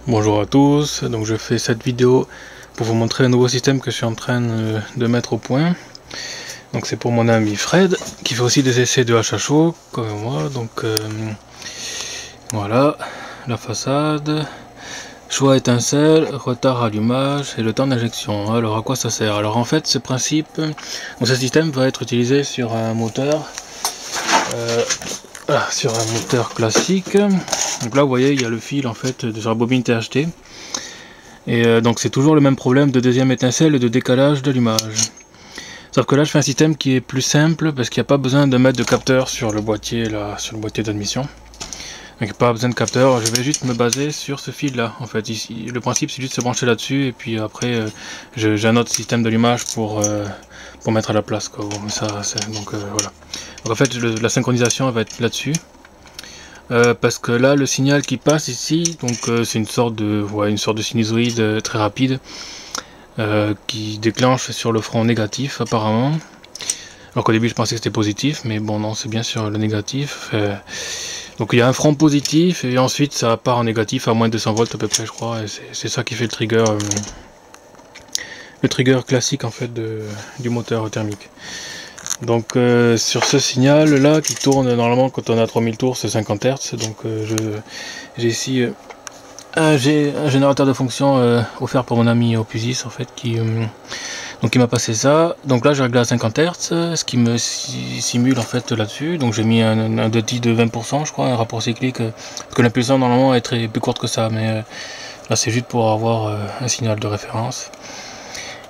Bonjour à tous, donc je fais cette vidéo pour vous montrer un nouveau système que je suis en train de mettre au point. Donc c'est pour mon ami Fred qui fait aussi des essais de HHO comme moi. Donc voilà la façade, choix étincelle, retard allumage et le temps d'injection. Alors à quoi ça sert? Alors en fait ce principe, ce système va être utilisé sur un moteur classique. Donc là vous voyez il y a le fil en fait sur la bobine THT et donc c'est toujours le même problème de deuxième étincelle et de décalage d'allumage, sauf que là je fais un système qui est plus simple parce qu'il n'y a pas besoin de mettre de capteur sur le boîtier là, sur le boîtier d'admission. Donc il n'y a pas besoin de capteur, je vais juste me baser sur ce fil là en fait. Ici le principe c'est juste de se brancher là dessus et puis après j'ai un autre système d'allumage pour mettre à la place quoi. Bon, ça, donc voilà. Donc en fait la synchronisation va être là dessus. Parce que là le signal qui passe ici, donc c'est une sorte de sinusoïde très rapide qui déclenche sur le front négatif apparemment. Alors qu'au début je pensais que c'était positif, mais bon non, c'est bien sur le négatif. Donc il y a un front positif et ensuite ça part en négatif à moins de 200 volts à peu près je crois, et c'est ça qui fait le trigger classique en fait du moteur thermique. Donc sur ce signal là qui tourne normalement quand on a 3000 tours c'est 50 Hz, donc j'ai ici un générateur de fonction offert par mon ami Opusis en fait qui m'a passé ça. Donc là j'ai réglé à 50 Hz, ce qui me simule en fait là-dessus. Donc j'ai mis un DTI de 20% je crois, un rapport cyclique, parce que l'impulsion normalement est plus courte que ça, mais là c'est juste pour avoir un signal de référence.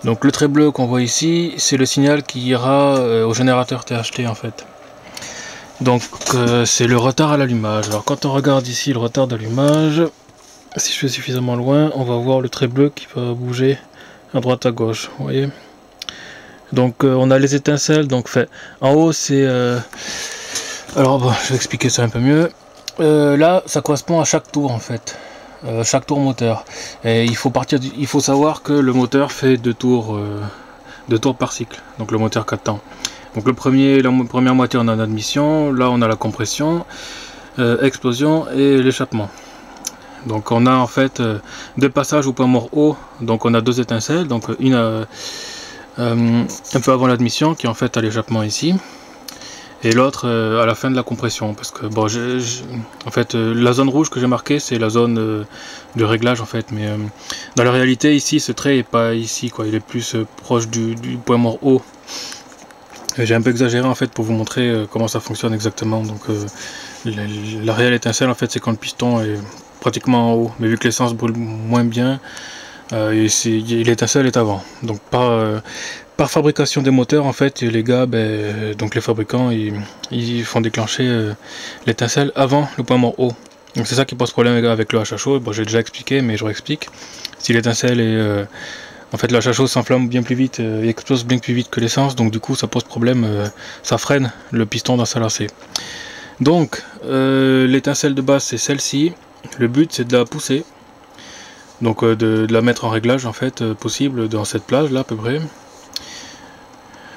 Donc le trait bleu qu'on voit ici, c'est le signal qui ira au générateur THT en fait. Donc c'est le retard à l'allumage. Alors quand on regarde ici le retard d'allumage, si je fais suffisamment loin, on va voir le trait bleu qui va bouger à droite à gauche, vous voyez. Donc on a les étincelles, donc en haut c'est... Alors bon, je vais expliquer ça un peu mieux. Là ça correspond à chaque tour en fait. Chaque tour moteur, et il faut savoir que le moteur fait 2 tours par cycle, donc le moteur 4 temps. Donc la première moitié on a l'admission, là on a la compression, explosion et l'échappement. Donc on a en fait 2 passages au point mort haut, donc on a 2 étincelles, donc une un peu avant l'admission qui est en fait à l'échappement ici, et l'autre à la fin de la compression, parce que bon, en fait la zone rouge que j'ai marquée c'est la zone de réglage en fait, mais dans la réalité ici ce trait est pas ici quoi, il est plus proche du point mort haut. J'ai un peu exagéré en fait pour vous montrer comment ça fonctionne exactement. Donc la réelle étincelle en fait c'est quand le piston est pratiquement en haut, mais vu que l'essence brûle moins bien, l'étincelle est avant. Donc par fabrication des moteurs en fait les gars, donc les fabricants ils font déclencher l'étincelle avant le point mort haut. Donc c'est ça qui pose problème avec le HHO. Bon, j'ai déjà expliqué mais je réexplique. Si l'étincelle est en fait le HHO s'enflamme bien plus vite et explose bien plus vite que l'essence, donc du coup ça pose problème, ça freine le piston dans sa lacée. Donc l'étincelle de base c'est celle-ci, le but c'est de la pousser, donc de la mettre en réglage en fait possible dans cette plage là à peu près.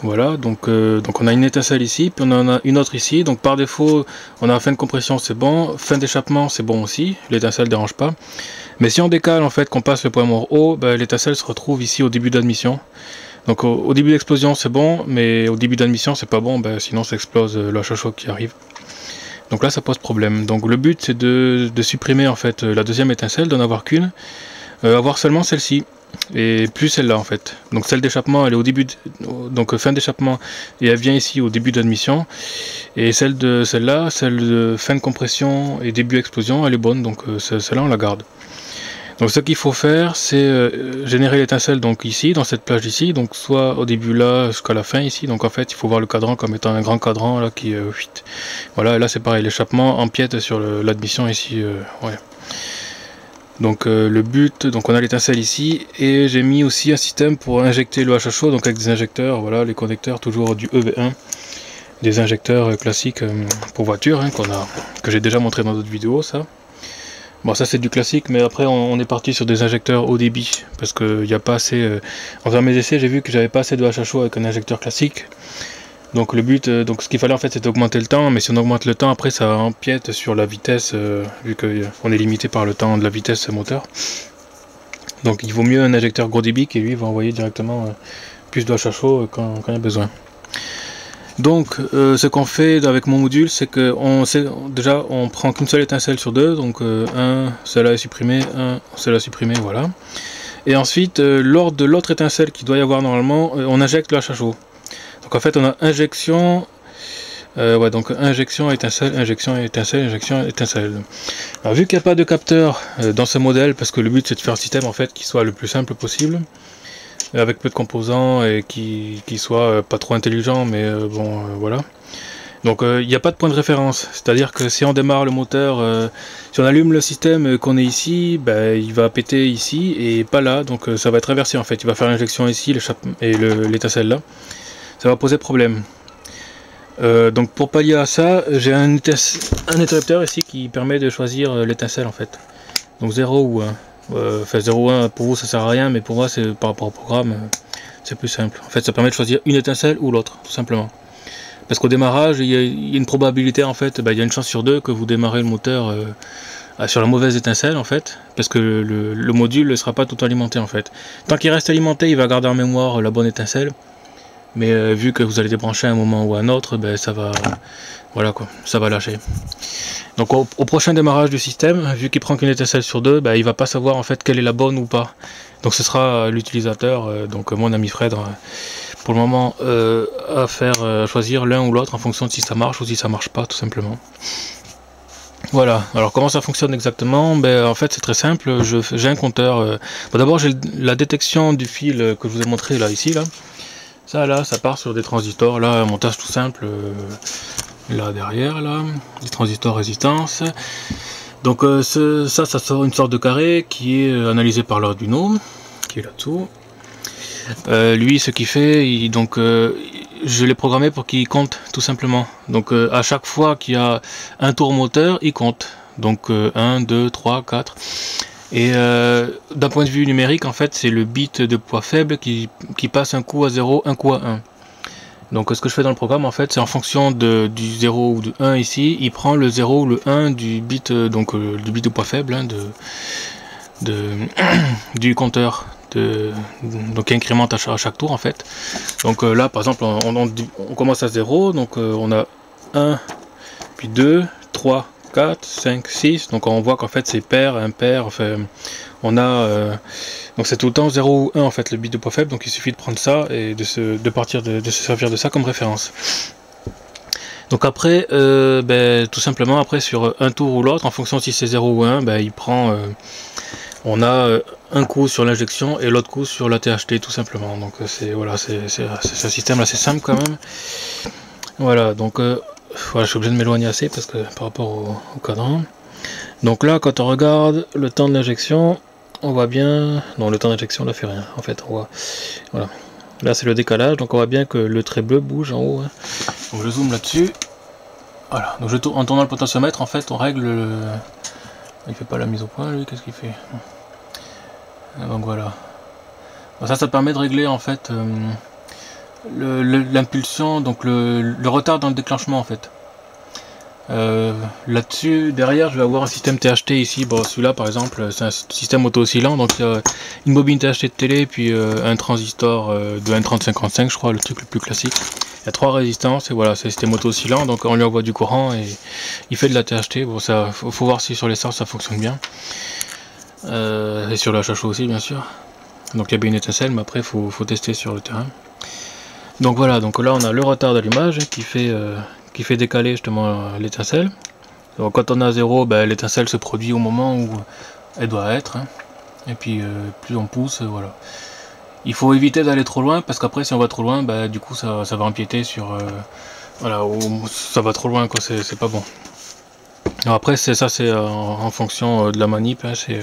Voilà, donc on a une étincelle ici, puis on en a une autre ici, donc par défaut on a fin de compression c'est bon, fin d'échappement c'est bon aussi, l'étincelle ne dérange pas. Mais si on décale en fait, qu'on passe le point mort haut, l'étincelle se retrouve ici au début d'admission. Donc au début d'explosion c'est bon, mais au début d'admission c'est pas bon, sinon ça explose le HHO qui arrive. Donc là ça pose problème. Donc le but c'est de supprimer en fait la deuxième étincelle, d'en avoir qu'une, avoir seulement celle-ci. Et plus celle-là en fait. Donc celle d'échappement elle est au début donc fin d'échappement et elle vient ici au début d'admission, et celle de fin de compression et début explosion elle est bonne, donc celle-là on la garde. Donc ce qu'il faut faire c'est générer l'étincelle donc ici dans cette plage ici, donc soit au début là jusqu'à la fin ici. Donc en fait il faut voir le cadran comme étant un grand cadran là qui voilà, et là c'est pareil, l'échappement empiète sur l'admission ici, ouais. Donc le but, donc on a l'étincelle ici, et j'ai mis aussi un système pour injecter le HHO, donc avec des injecteurs, voilà, les connecteurs toujours du EV1, des injecteurs classiques pour voiture, hein, que j'ai déjà montré dans d'autres vidéos ça. Bon ça c'est du classique, mais après on est parti sur des injecteurs haut débit, parce qu'il n'y a pas assez, en faisant mes essais j'ai vu que j'avais pas assez de HHO avec un injecteur classique. Donc le but, donc ce qu'il fallait en fait, c'est d'augmenter le temps, mais si on augmente le temps, après ça empiète sur la vitesse, vu qu'on est limité par le temps de la vitesse moteur. Donc il vaut mieux un injecteur gros débit qui lui va envoyer directement plus de HHO quand il y a besoin. Donc ce qu'on fait avec mon module, c'est que déjà on prend qu'une seule étincelle sur deux, donc celle-là est supprimée, celle-là est supprimée, voilà. Et ensuite, lors de l'autre étincelle qu'il doit y avoir normalement, on injecte le HHO. Donc en fait on a injection, donc injection, étincelle, injection, étincelle, injection, étincelle. Alors vu qu'il n'y a pas de capteur dans ce modèle, parce que le but c'est de faire un système en fait qui soit le plus simple possible, avec peu de composants et qui soit pas trop intelligent, mais voilà. Donc il n'y a pas de point de référence, c'est-à-dire que si on démarre le moteur, si on allume le système qu'on est ici, il va péter ici et pas là, donc ça va être inversé en fait, il va faire l'injection ici et l'étincelle là, ça va poser problème. Donc pour pallier à ça, j'ai un interrupteur ici qui permet de choisir l'étincelle en fait, donc 0 ou 1. Enfin 0,1 pour vous ça sert à rien, mais pour moi c'est par rapport au programme c'est plus simple. En fait ça permet de choisir une étincelle ou l'autre tout simplement. Parce qu'au démarrage il y a une probabilité en fait, il y a une chance sur deux que vous démarrez le moteur sur la mauvaise étincelle en fait, parce que le module ne sera pas tout alimenté en fait. Tant qu'il reste alimenté il va garder en mémoire la bonne étincelle, mais vu que vous allez débrancher à un moment ou à un autre, ça va, voilà quoi, ça va lâcher. Donc au prochain démarrage du système, vu qu'il prend qu'une étincelle sur deux, il va pas savoir en fait quelle est la bonne ou pas. Donc ce sera l'utilisateur, donc mon ami Fred, pour le moment à faire choisir l'un ou l'autre en fonction de si ça marche ou si ça marche pas tout simplement. Voilà, alors comment ça fonctionne exactement? En fait c'est très simple, j'ai un compteur. D'abord j'ai la détection du fil que je vous ai montré là, ici là. Ça part sur des transistors, là un montage tout simple. Là derrière, là, les transistors résistance. Donc ça sort une sorte de carré qui est analysé par l'Arduino, qui est là-dessous. Lui, ce qu'il fait, je l'ai programmé pour qu'il compte tout simplement. Donc à chaque fois qu'il y a un tour moteur, il compte. Donc 1, 2, 3, 4. Et d'un point de vue numérique, en fait, c'est le bit de poids faible qui passe un coup à 0, un coup à 1. Donc ce que je fais dans le programme en fait c'est en fonction du 0 ou du 1 ici, il prend le 0 ou le 1 du bit, du bit de poids faible du compteur, donc qui incrémente à chaque tour en fait. Donc là par exemple on commence à 0, donc on a 1, puis 2, 3, 4, 5, 6, donc on voit qu'en fait c'est pair, impair, enfin on a donc c'est tout le temps 0 ou 1 en fait le bit de poids faible, donc il suffit de prendre ça et de se servir de ça comme référence. Donc après tout simplement après sur un tour ou l'autre en fonction si c'est 0 ou 1, il prend on a un coup sur l'injection et l'autre coup sur la THT tout simplement. Donc c'est voilà, c'est un système assez simple quand même. Voilà, donc voilà, je suis obligé de m'éloigner assez parce que par rapport au cadran. Donc là quand on regarde le temps de l'injection, on voit bien, non le temps d'injection là fait rien en fait, on voit, voilà, là c'est le décalage, donc on voit bien que le trait bleu bouge en haut, hein. Donc je zoome là-dessus, voilà, donc en tournant le potentiomètre en fait on règle il fait pas la mise au point lui, qu'est-ce qu'il fait? Donc voilà, donc ça permet de régler en fait l'impulsion, donc le retard dans le déclenchement en fait. Là-dessus, derrière, je vais avoir un système THT ici. Bon, celui-là, par exemple, c'est un système auto-oscillant. Donc, il y a une bobine THT de télé, puis un transistor de N3055, je crois, le truc le plus classique. Il y a 3 résistances, et voilà, c'est un système auto-oscillant. Donc, on lui envoie du courant et il fait de la THT. Bon, ça, faut voir si sur l'essence ça fonctionne bien. Et sur la HHO aussi, bien sûr. Donc, il y a bien une étincelle, mais après, il faut tester sur le terrain. Donc, voilà, donc là, on a le retard d'allumage qui fait décaler justement l'étincelle. Donc quand on a 0, l'étincelle se produit au moment où elle doit être, hein. Et puis plus on pousse, voilà. Il faut éviter d'aller trop loin parce qu'après si on va trop loin, du coup ça va empiéter sur voilà, ça va trop loin quoi, c'est pas bon. Alors après c'est en fonction de la manip, hein, c'est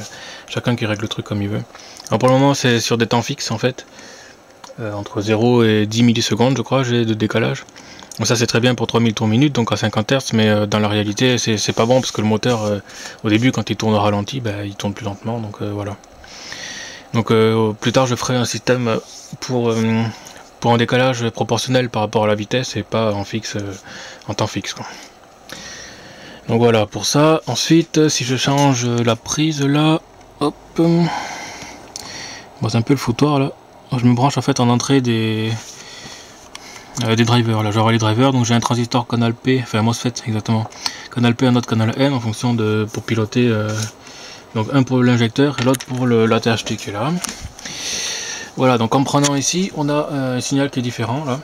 chacun qui règle le truc comme il veut. Alors pour le moment c'est sur des temps fixes en fait, entre 0 et 10 millisecondes je crois j'ai de décalage. Donc ça c'est très bien pour 3000 tours minute, donc à 50 Hz, mais dans la réalité c'est pas bon parce que le moteur au début quand il tourne au ralenti, il tourne plus lentement, donc voilà. Donc plus tard je ferai un système pour un décalage proportionnel par rapport à la vitesse et pas en fixe, en temps fixe, quoi. Donc voilà pour ça. Ensuite, si je change la prise là, hop, bon, c'est un peu le foutoir là. Je me branche en fait en entrée des drivers. Là, j'aurai les drivers, donc j'ai un transistor canal P, enfin un MOSFET exactement, canal P, un autre canal N en fonction de pour piloter. Donc un pour l'injecteur et l'autre pour la THT qui est là. Voilà, donc en prenant ici, on a un signal qui est différent là.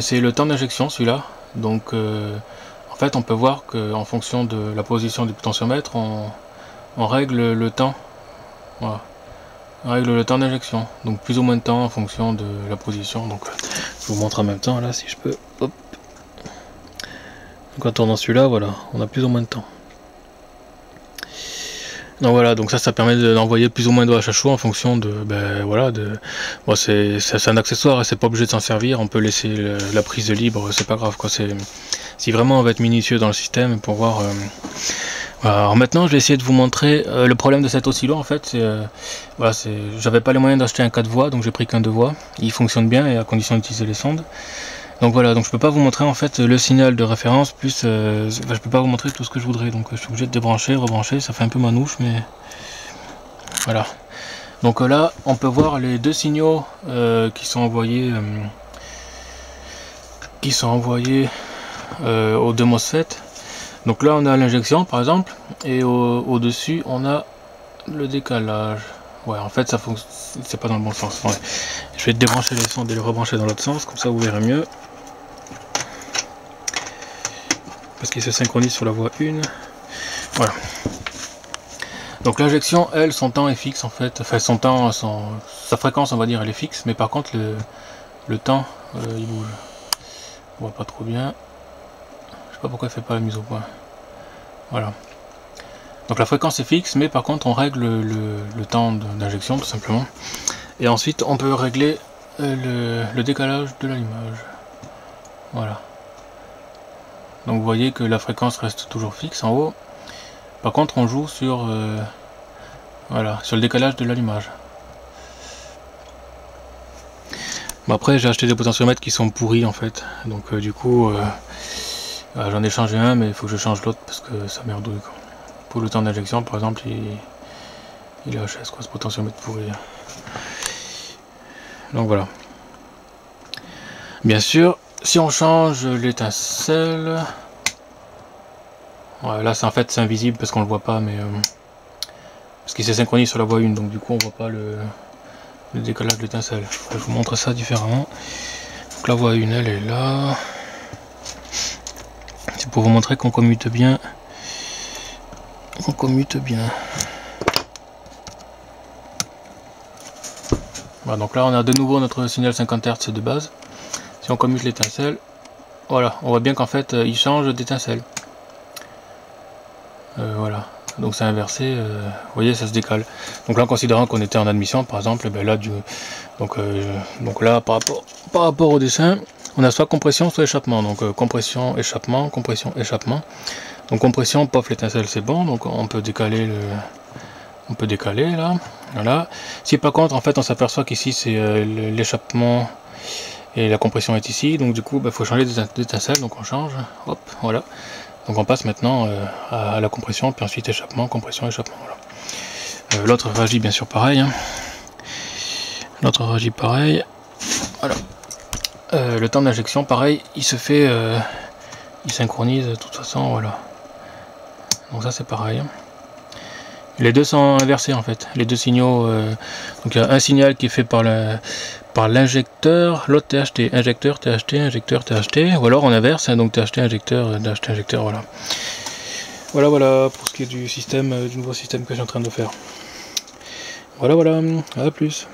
C'est le temps d'injection celui-là. Donc en fait, on peut voir qu'en fonction de la position du potentiomètre, on règle le temps. Voilà. On règle le temps d'injection. Donc plus ou moins de temps en fonction de la position. Donc je vous montre en même temps là si je peux. Hop. Donc en tournant celui-là, voilà, on a plus ou moins de temps. Donc voilà, donc ça permet d'envoyer plus ou moins de HHO en fonction de, voilà, bon, c'est un accessoire, c'est pas obligé de s'en servir, on peut laisser la prise libre, c'est pas grave, quoi. Si vraiment on va être minutieux dans le système pour voir. Voilà. Alors maintenant, je vais essayer de vous montrer le problème de cet oscillo. En fait, voilà, j'avais pas les moyens d'acheter un 4 voies, donc j'ai pris qu'un 2 voies. Il fonctionne bien et à condition d'utiliser les sondes. Donc voilà, donc je peux pas vous montrer en fait le signal de référence plus je peux pas vous montrer tout ce que je voudrais, donc je suis obligé de débrancher, rebrancher, ça fait un peu manouche, mais voilà. Donc là on peut voir les deux signaux qui sont envoyés aux deux MOSFET. Donc là on a l'injection par exemple, et au dessus on a le décalage. Ouais, en fait ça fonctionne, c'est pas dans le bon sens. Ouais. Je vais débrancher les sondes et les rebrancher dans l'autre sens, comme ça vous verrez mieux. Parce qu'il se synchronise sur la voie 1. Voilà. Donc l'injection, elle, son temps est fixe en fait. Enfin, sa fréquence, on va dire, elle est fixe, mais par contre, le temps, il bouge. On voit pas trop bien. Je sais pas pourquoi il fait pas la mise au point. Voilà. Donc la fréquence est fixe, mais par contre, on règle le temps d'injection, tout simplement. Et ensuite, on peut régler le décalage de l'allumage. Voilà. Donc vous voyez que la fréquence reste toujours fixe en haut. Par contre on joue sur voilà, sur le décalage de l'allumage. Bon, après j'ai acheté des potentiomètres qui sont pourris en fait. Donc du coup j'en ai changé un, mais il faut que je change l'autre parce que ça merdouille, quoi. Pour le temps d'injection par exemple il est HS, quoi, ce potentiomètre pourri. Donc voilà. Bien sûr, si on change l'étincelle, ouais, là c'est en fait c'est invisible parce qu'on le voit pas, mais parce qu'il s'est synchronisé sur la voie 1, donc du coup on voit pas le décalage de l'étincelle. Je vous montre ça différemment. Donc la voie 1 elle est là. C'est pour vous montrer qu'on commute bien. On commute bien. Voilà, donc là on a de nouveau notre signal 50 Hz de base. Si on commute l'étincelle, voilà, on voit bien qu'en fait il change d'étincelle. Voilà, donc c'est inversé, vous voyez, ça se décale. Donc là, en considérant qu'on était en admission par exemple, ben là, donc là par rapport au dessin, on a soit compression soit échappement. Donc compression, échappement, compression, échappement. Donc compression, pof, l'étincelle c'est bon, donc on peut décaler là, voilà. Si par contre en fait on s'aperçoit qu'ici c'est l'échappement et la compression est ici, donc du coup il faut changer d'étincelle, donc on change, hop, voilà. Donc on passe maintenant à la compression, puis ensuite échappement, compression, échappement, voilà. L'autre réagit bien sûr pareil, hein. L'autre réagit pareil, voilà. Le temps d'injection pareil, il se fait, il synchronise de toute façon, voilà. Donc ça c'est pareil. Les deux sont inversés en fait, les deux signaux. Donc il y a un signal qui est fait par l'injecteur, l'autre THT, injecteur, THT, injecteur, THT, ou alors on inverse, hein, donc THT, injecteur, THT, injecteur, voilà. Voilà pour ce qui est du système, du nouveau système que je suis en train de faire. Voilà, à plus.